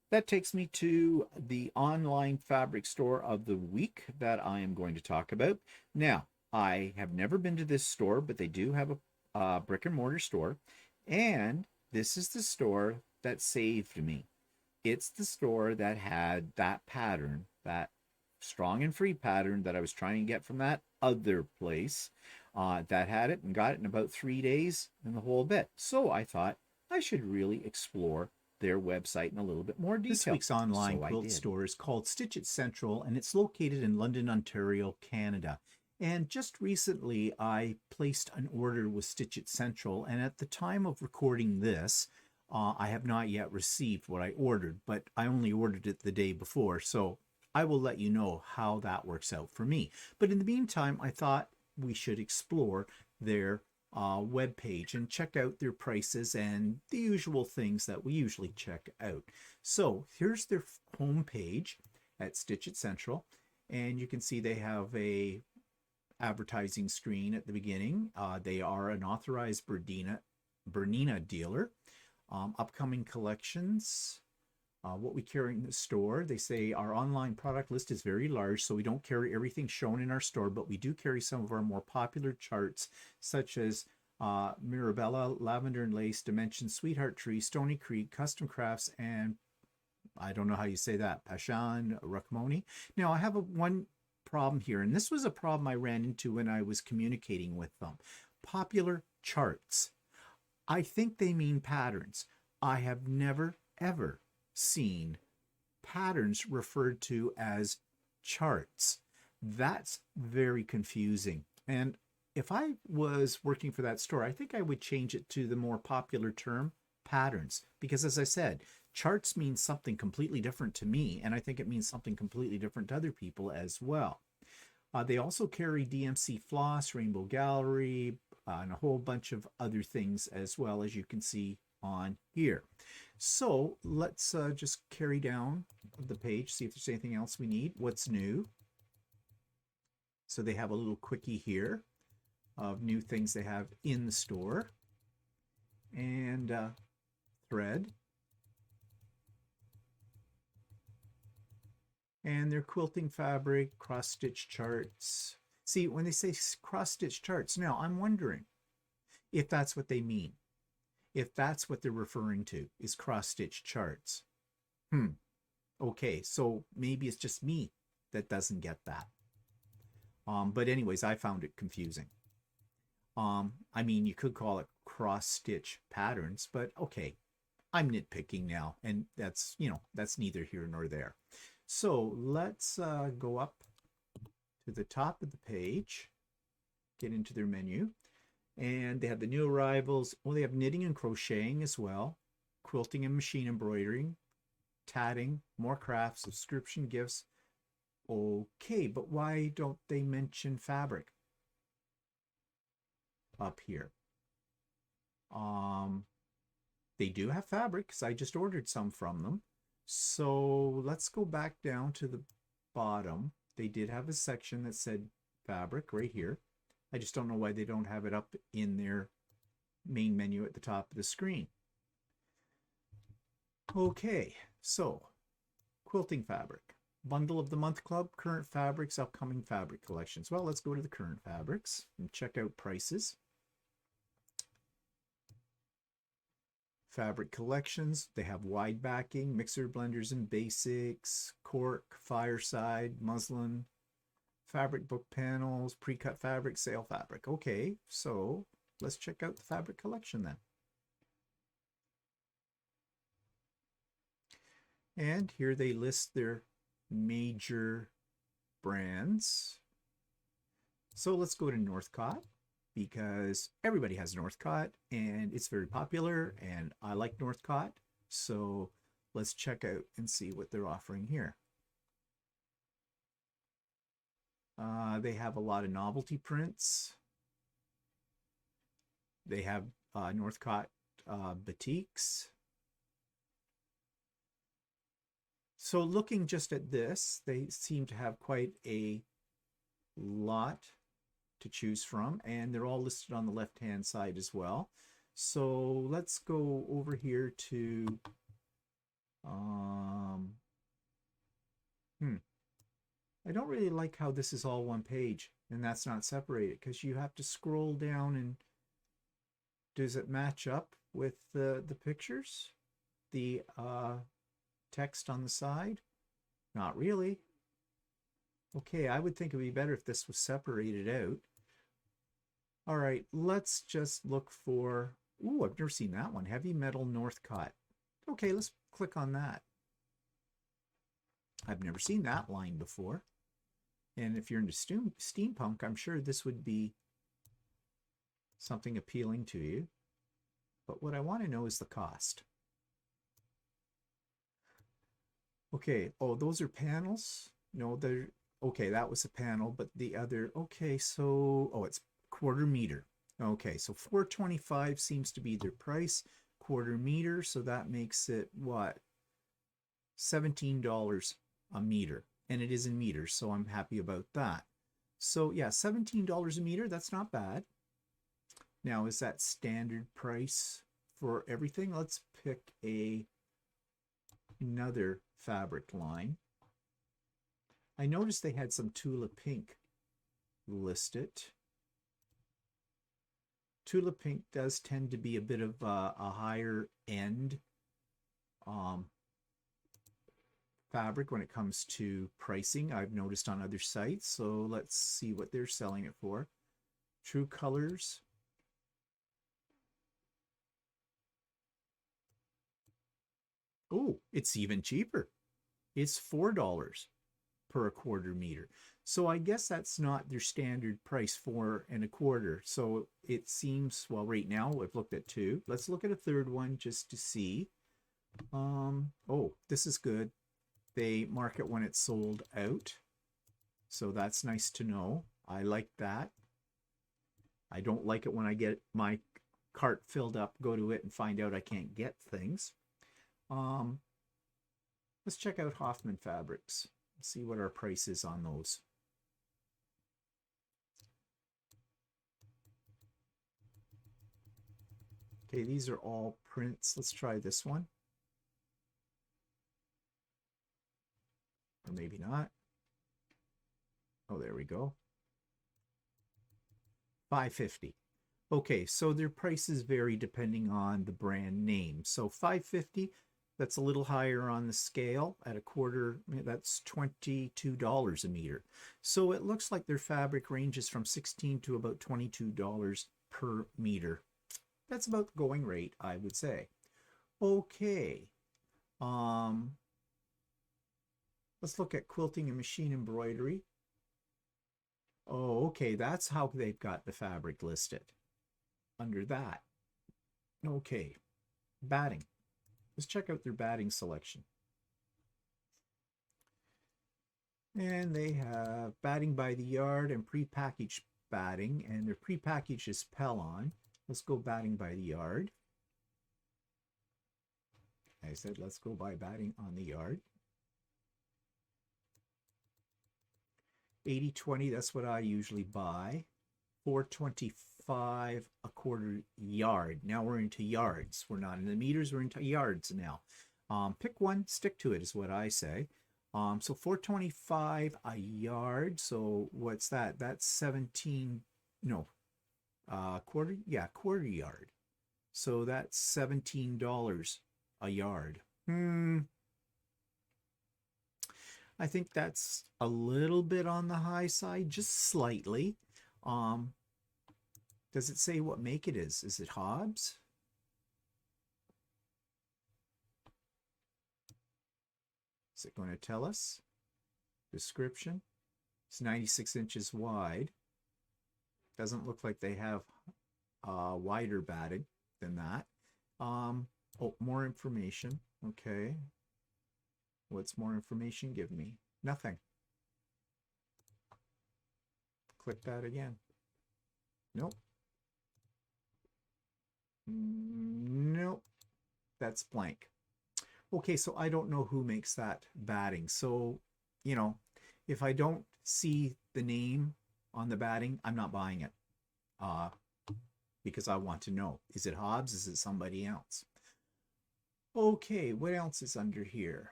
that takes me to the online fabric store of the week that I am going to talk about. Now, I have never been to this store, but they do have a brick and mortar store. And this is the store that saved me. It's the store that had that pattern, that strong and free pattern that I was trying to get from that other place that had it and got it in about 3 days and the whole bit. So I thought I should really explore their website in a little bit more detail. This week's online quilt store is called Stitch It Central, and it's located in London, Ontario, Canada. And just recently, I placed an order with Stitch It Central, and at the time of recording this, I have not yet received what I ordered, but I only ordered it the day before, so I will let you know how that works out for me. But in the meantime, I thought we should explore their web page and check out their prices and the usual things that we usually check out. So here's their home page at Stitch It Central, and you can see they have a advertising screen at the beginning. They are an authorized Bernina dealer. Upcoming collections, what we carry in the store. They say our online product list is very large, so we don't carry everything shown in our store, but we do carry some of our more popular charts, such as Mirabella, Lavender and Lace, Dimension, Sweetheart Tree, Stony Creek, Custom Crafts, and I don't know how you say that, Pashan, Rakmoni. Now, I have one problem here, and this was a problem I ran into when I was communicating with them. Popular charts. I think they mean patterns. I have never, ever seen patterns referred to as charts. That's very confusing. And if I was working for that store, I think I would change it to the more popular term, patterns. Because as I said, charts mean something completely different to me, and I think it means something completely different to other people as well. They also carry DMC Floss, Rainbow Gallery, and a whole bunch of other things as well, as you can see on here. So let's just carry down the page, see if there's anything else we need. What's new? So they have a little quickie here of new things they have in the store. And thread. And their quilting fabric, cross-stitch charts. See, when they say cross-stitch charts, now I'm wondering if that's what they mean. If that's what they're referring to, is cross-stitch charts. Okay, so maybe it's just me that doesn't get that. But anyways, I found it confusing. I mean, you could call it cross-stitch patterns, but okay, I'm nitpicking now, and that's, that's neither here nor there. So let's go up to the top of the page, get into their menu, and they have the new arrivals. Well, they have knitting and crocheting as well, quilting and machine embroidering, tatting, more crafts, subscription gifts. Okay, but why don't they mention fabric up here? They do have fabric because I just ordered some from them. So let's go back down to the bottom they did have a section that said fabric right here. I just don't know why they don't have it up in their main menu at the top of the screen. Okay, so quilting fabric. Bundle of the Month Club, current fabrics, upcoming fabric collections. Well, let's go to the current fabrics and check out prices. Fabric collections, they have wide backing, mixer, blenders, and basics, cork, fireside, muslin, fabric book panels, pre-cut fabric, sale fabric. Okay, so let's check out the fabric collection then. And here they list their major brands. So let's go to Northcott, because everybody has Northcott and it's very popular and I like Northcott. So let's check out and see what they're offering here. They have a lot of novelty prints. They have Northcott batiks. So looking just at this, they seem to have quite a lot to choose from, and they're all listed on the left-hand side as well. So let's go over here to I don't really like how this is all one page and that's not separated, because you have to scroll down, and does it match up with the pictures, the text on the side? Not really. Okay, I would think it would be better if this was separated out. All right, let's just look for, ooh, I've never seen that one, Heavy Metal Northcott. Okay, let's click on that. I've never seen that line before. And if you're into steampunk, I'm sure this would be something appealing to you. But what I want to know is the cost. Okay, oh, those are panels? No, they're, okay, that was a panel, but the other, okay, so, oh, it's quarter meter. Okay, so $4.25 seems to be their price, quarter meter, so that makes it, what, $17 a meter. And it is in meters, so I'm happy about that. So yeah, $17 a meter, that's not bad. Now, is that standard price for everything? Let's pick another fabric line. I noticed they had some Tula Pink listed. Tula Pink does tend to be a bit of a higher end fabric when it comes to pricing, I've noticed on other sites. So let's see what they're selling it for. True Colors. Oh, it's even cheaper. It's $4 per quarter meter. So I guess that's not their standard price, 4 1/4. So it seems, well, right now I've looked at 2. Let's look at a third one just to see. Oh, this is good. They mark it when it's sold out. So that's nice to know. I like that. I don't like it when I get my cart filled up, go to it and find out I can't get things. Let's check out Hoffman Fabrics. See what our price is on those. Okay, these are all prints. Let's try this one. Or maybe not. Oh, there we go. $5.50. Okay, so their prices vary depending on the brand name. So $5.50, that's a little higher on the scale. At a quarter, that's $22 a meter. So it looks like their fabric ranges from $16 to about $22 per meter. That's about the going rate, I would say. Okay. Let's look at quilting and machine embroidery. Oh, okay, that's how they've got the fabric listed. Under that. Okay, batting. Let's check out their batting selection. And they have batting by the yard and pre-packaged batting, and their pre-packaged is Pellon. Let's go batting by the yard. I said, let's go by batting on the yard. 80/20, that's what I usually buy. 425 a quarter yard. Now we're into yards. We're not in the meters, we're into yards now. Pick one, stick to it is what I say. So 425 a yard. So what's that? That's 17, no, quarter, yeah, quarter yard. So that's $17 a yard. I think that's a little bit on the high side, just slightly. Does it say what make it is? Is it Hobbs? Is it going to tell us? Description. It's 96 inches wide. Doesn't look like they have wider batting than that. Oh, more information. Okay. What's more information give me? Nothing. Click that again. Nope. Nope. That's blank. Okay, so I don't know who makes that batting. So, you know, if I don't see the name on the batting, I'm not buying it. Because I want to know. Is it Hobbs? Is it somebody else? Okay, what else is under here?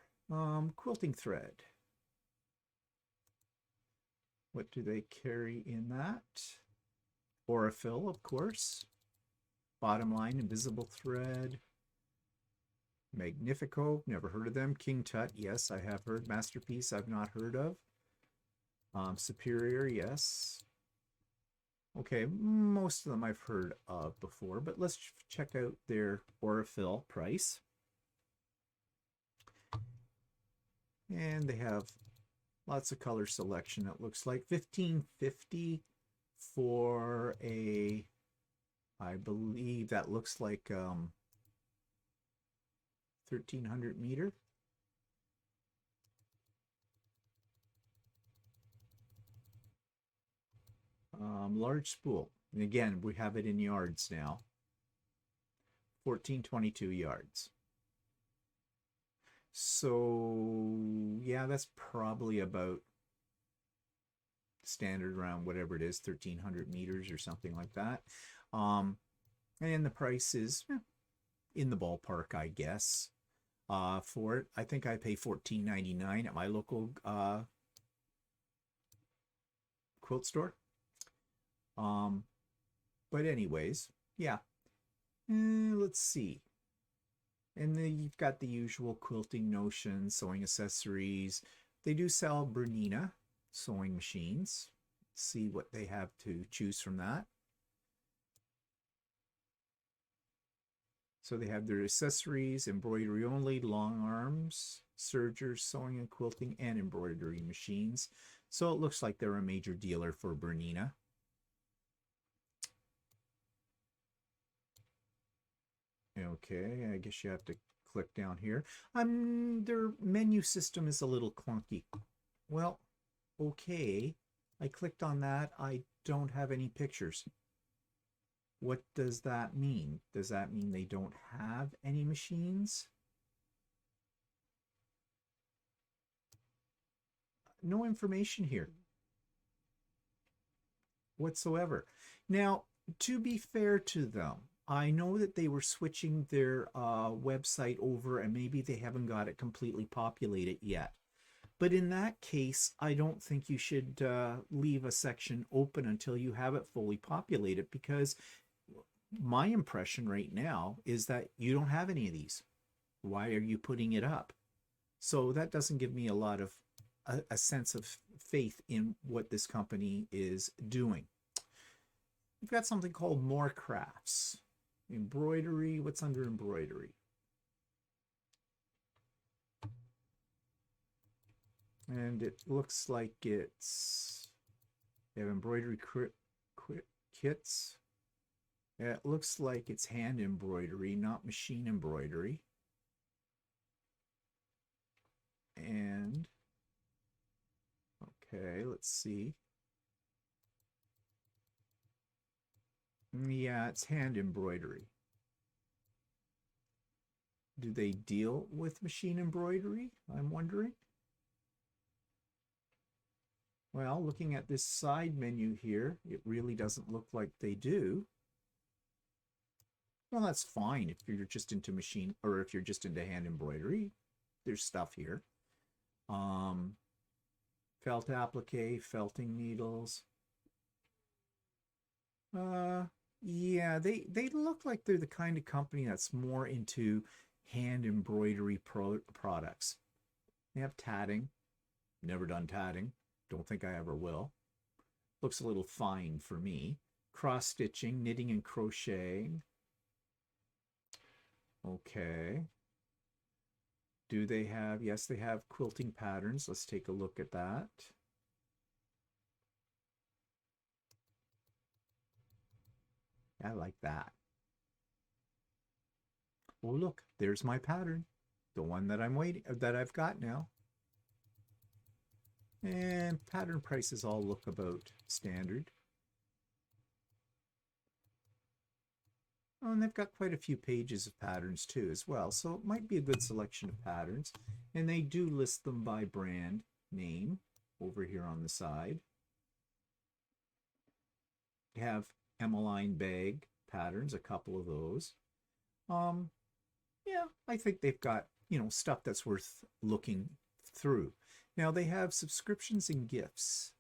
Quilting thread. What do they carry in that? Aurifil, of course. Bottom line, invisible thread. Magnifico, never heard of them. King Tut, yes, I have heard. Masterpiece, I've not heard of. Superior, yes. Okay, most of them I've heard of before, but let's check out their Aurifil price. And they have lots of color selection. It looks like $15.50 for a, I believe that looks like 1300 meter. Large spool. And again, we have it in yards now. 1422 yards. So yeah, that's probably about standard around whatever it is, 1300 meters or something like that. And the price is in the ballpark, I guess. For it, I think I pay $14.99 at my local quilt store. But anyways, yeah. Let's see. And then you've got the usual quilting notions, sewing accessories. They do sell Bernina sewing machines. Let's see what they have to choose from that. So they have their accessories, embroidery only, long arms, sergers, sewing and quilting, and embroidery machines. So it looks like they're a major dealer for Bernina. Okay, I guess you have to click down here. Their menu system is a little clunky. Well, okay. I clicked on that. I don't have any pictures. What does that mean? Does that mean they don't have any machines? No information here whatsoever. Now, to be fair to them, I know that they were switching their website over and maybe they haven't got it completely populated yet. But in that case, I don't think you should leave a section open until you have it fully populated, because my impression right now is that you don't have any of these. Why are you putting it up? So that doesn't give me a lot of a sense of faith in what this company is doing. We've got something called More Crafts. Embroidery, what's under embroidery? And it looks like it's, they have embroidery kits. It looks like it's hand embroidery, not machine embroidery. And, okay, let's see. Yeah, it's hand embroidery. Do they deal with machine embroidery? I'm wondering. Well, looking at this side menu here, it really doesn't look like they do. Well, that's fine if you're just into machine, or if you're just into hand embroidery. There's stuff here. Felt applique, felting needles. Yeah, they look like they're the kind of company that's more into hand embroidery products. They have tatting. Never done tatting. Don't think I ever will. Looks a little fine for me. Cross stitching, knitting and crocheting. Okay. Do they have, yes, they have quilting patterns. Let's take a look at that. I like that. Oh, look, there's my pattern. The one that I've got now. And pattern prices all look about standard. Oh, and they've got quite a few pages of patterns too as well, so it might be a good selection of patterns. And they do list them by brand name over here on the side. They have Emmeline bag patterns, a couple of those. Yeah, I think they've got, stuff that's worth looking through. Now they have subscriptions and gifts.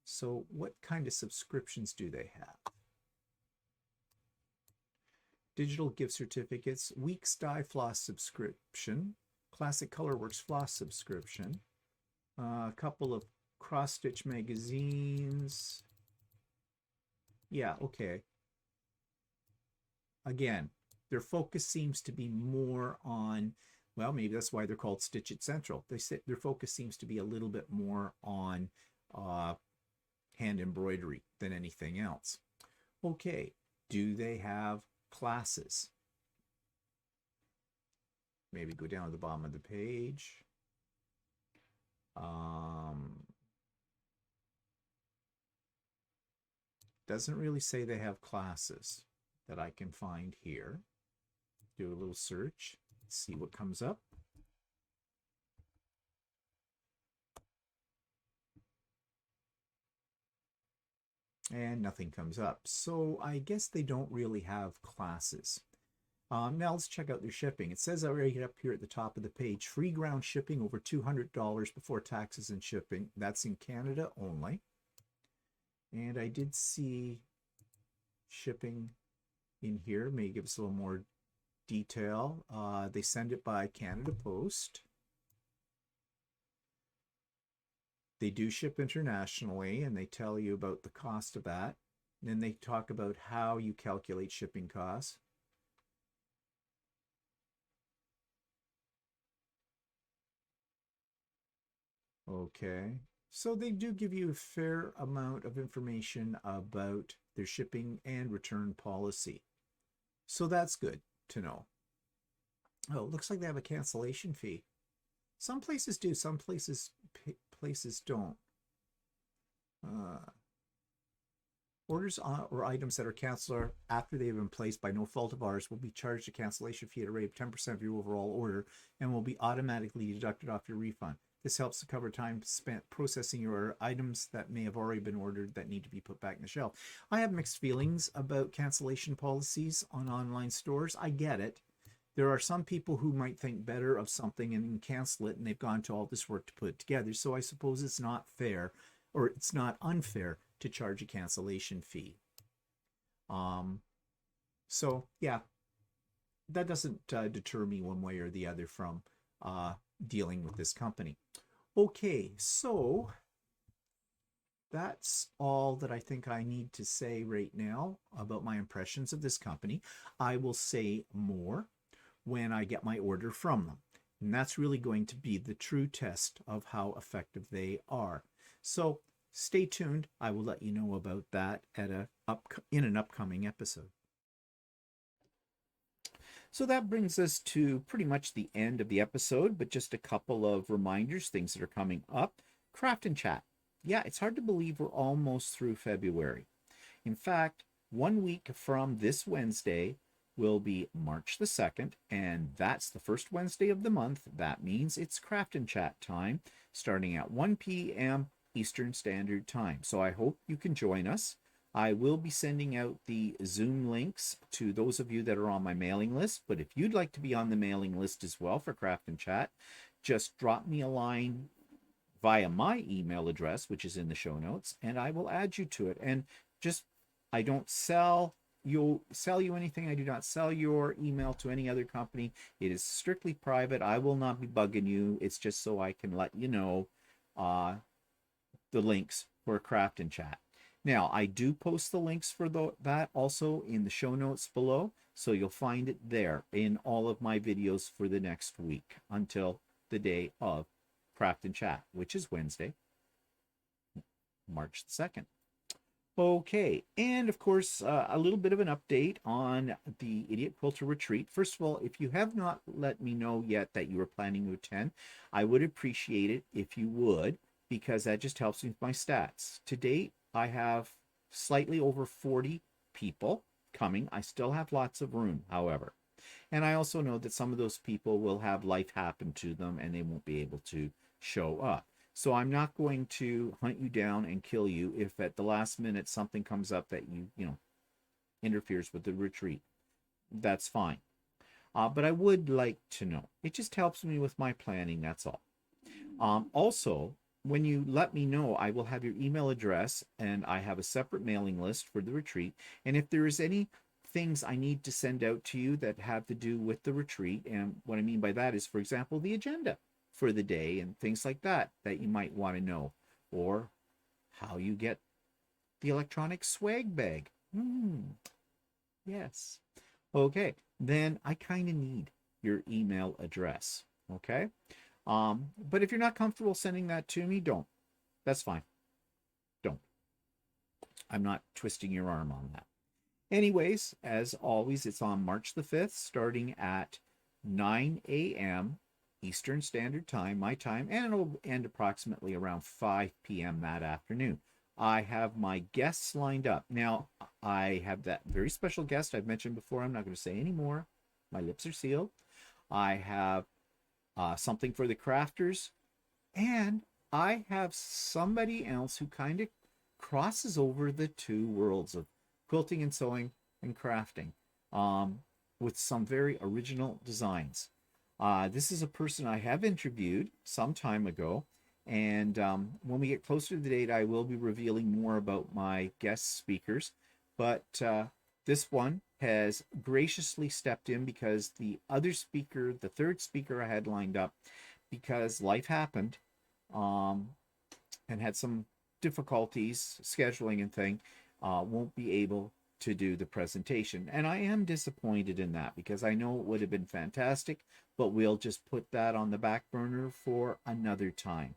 So what kind of subscriptions do they have? Digital gift certificates, Weeks Dye Floss subscription, Classic Colorworks Floss subscription, a couple of cross-stitch magazines. Yeah, okay. Again, their focus seems to be more on, well, maybe that's why they're called Stitch It Central. They say their focus seems to be a little bit more on hand embroidery than anything else. Okay, do they have classes? Maybe go down to the bottom of the page. Doesn't really say they have classes that I can find here. Do a little search, see what comes up. And nothing comes up. So I guess they don't really have classes. Now let's check out their shipping. It says right up here at the top of the page, free ground shipping over $200 before taxes and shipping. That's in Canada only. And I did see shipping in here. May give us a little more detail. They send it by Canada Post. They do ship internationally, and they tell you about the cost of that. And then they talk about how you calculate shipping costs. Okay, so they do give you a fair amount of information about their shipping and return policy. So that's good to know. Oh, it looks like they have a cancellation fee. Some places do, some places don't. Orders or items that are canceled after they have been placed by no fault of ours will be charged a cancellation fee at a rate of 10% of your overall order and will be automatically deducted off your refund. This helps to cover time spent processing your items that may have already been ordered that need to be put back in the shelf. I have mixed feelings about cancellation policies on online stores. I get it. There are some people who might think better of something and cancel it, and they've gone to all this work to put it together. So I suppose it's not fair, or it's not unfair, to charge a cancellation fee. So yeah, that doesn't deter me one way or the other from dealing with this company. Okay, so that's all that I think I need to say right now about my impressions of this company. I will say more when I get my order from them. And that's really going to be the true test of how effective they are. So stay tuned. I will let you know about that in an upcoming episode. So that brings us to pretty much the end of the episode, but just a couple of reminders, things that are coming up. Craft and Chat. Yeah, it's hard to believe we're almost through February. In fact, 1 week from this Wednesday will be March the 2nd, and that's the first Wednesday of the month. That means it's Craft and Chat time, starting at 1 p.m. Eastern Standard Time. So I hope you can join us. I will be sending out the Zoom links to those of you that are on my mailing list. But if you'd like to be on the mailing list as well for Craft and Chat, just drop me a line via my email address, which is in the show notes, and I will add you to it. And just, I don't sell you anything. I do not sell your email to any other company. It is strictly private. I will not be bugging you. It's just so I can let you know the links for Craft and Chat. Now, I do post the links for that also in the show notes below, so you'll find it there in all of my videos for the next week until the day of Craft and Chat, which is Wednesday, March the 2nd. Okay, and of course, a little bit of an update on the Idiot Quilter Retreat. First of all, if you have not let me know yet that you are planning to attend, I would appreciate it if you would, because that just helps me with my stats. To date, I have slightly over 40 people coming. I still have lots of room, however. And I also know that some of those people will have life happen to them and they won't be able to show up. So I'm not going to hunt you down and kill you if at the last minute something comes up that you know, interferes with the retreat. That's fine. But I would like to know. It just helps me with my planning, that's all. Also, when you let me know, I will have your email address and I have a separate mailing list for the retreat. And if there is any things I need to send out to you that have to do with the retreat, and what I mean by that is, for example, the agenda for the day and things like that you might want to know, or how you get the electronic swag bag. Yes. Okay, then I kind of need your email address. Okay. But if you're not comfortable sending that to me, don't. That's fine. Don't. I'm not twisting your arm on that. Anyways, as always, it's on March the 5th, starting at 9 a.m. Eastern Standard Time, my time, and it'll end approximately around 5 p.m. that afternoon. I have my guests lined up. Now, I have that very special guest I've mentioned before. I'm not going to say any more. My lips are sealed. I have something for the crafters, and I have somebody else who kind of crosses over the two worlds of quilting and sewing and crafting with some very original designs. This is a person I have interviewed some time ago, and when we get closer to the date, I will be revealing more about my guest speakers. But this one has graciously stepped in because the other speaker, the third speaker I had lined up, because life happened and had some difficulties scheduling and thing, won't be able to do the presentation. And I am disappointed in that because I know it would have been fantastic, but we'll just put that on the back burner for another time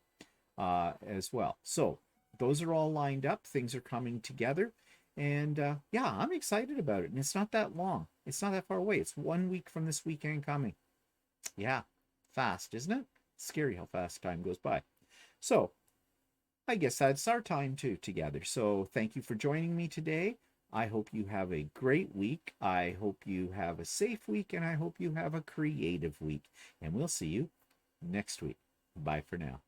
as well. So those are all lined up. Things are coming together. And yeah, I'm excited about it. And it's not that long. It's not that far away. It's 1 week from this weekend coming. Yeah, fast, isn't it? It's scary how fast time goes by. So I guess that's our time too together. So thank you for joining me today. I hope you have a great week. I hope you have a safe week, and I hope you have a creative week. And we'll see you next week. Bye for now.